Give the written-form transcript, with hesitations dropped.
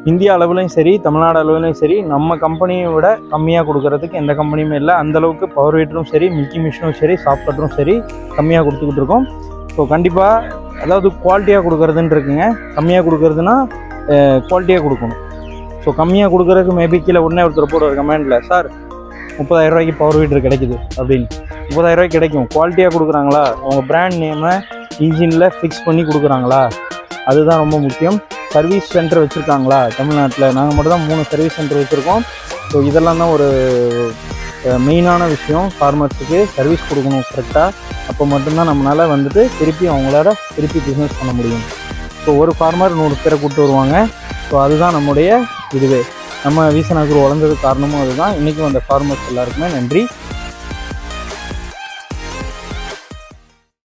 India அளவுலையும் சரி தமிழ்நாடு அளவுலையும் சரி நம்ம கம்பெனியை விட கம்மியாக கொடுக்கறதுக்கு எந்த கம்பெனியுமே இல்லை. அந்தளவுக்கு பவர் வீட்டரும் சரி மில்கி மிஷினும் சரி சாஃப்ட்வேரும் சரி கம்மியாக கொடுத்துக்கிட்டு இருக்கோம். ஸோ கண்டிப்பாக அதாவது குவாலிட்டியாக கொடுக்குறதுன்னு இருக்குங்க. கம்மியாக கொடுக்குறதுனா குவாலிட்டியாக கொடுக்கணும். ஸோ கம்மியாக கொடுக்குறதுக்கு மேபி கீழே உடனே ஒருத்தர் போடுற கமெண்டில் சார் 30,000 ரூபாய்க்கு பவர் வீட்டர் கிடைக்குது அப்படின்னு. 30,000 ரூபாய்க்கு கிடைக்கும். குவாலிட்டியாக கொடுக்குறாங்களா, அவங்க பிராண்ட் நேமை இன்ஜினில் ஃபிக்ஸ் பண்ணி கொடுக்குறாங்களா, அதுதான் ரொம்ப முக்கியம். சர்வீஸ் சென்டர் வச்சுருக்காங்களா தமிழ்நாட்டில், நாங்கள் மட்டும் தான் 3 சர்வீஸ் சென்டர் வச்சுருக்கோம். ஸோ இதெல்லாம் தான் ஒரு மெயினான விஷயம். ஃபார்மர்ஸுக்கு சர்வீஸ் கொடுக்கணும் கரெக்டாக. அப்போ மட்டும்தான் நம்மளால் வந்துட்டு திருப்பி அவங்களால திருப்பி பிஸ்னஸ் பண்ண முடியும். ஸோ ஒரு ஃபார்மர் 100 பேரை கூப்பிட்டு வருவாங்க. ஸோ அதுதான் நம்முடைய இதுவே. நம்ம வீசன் அக்ரோ வளர்ந்ததுக்கு காரணமும் அதுதான். இன்றைக்கும் அந்த ஃபார்மர்ஸ் எல்லாருக்குமே நன்றி.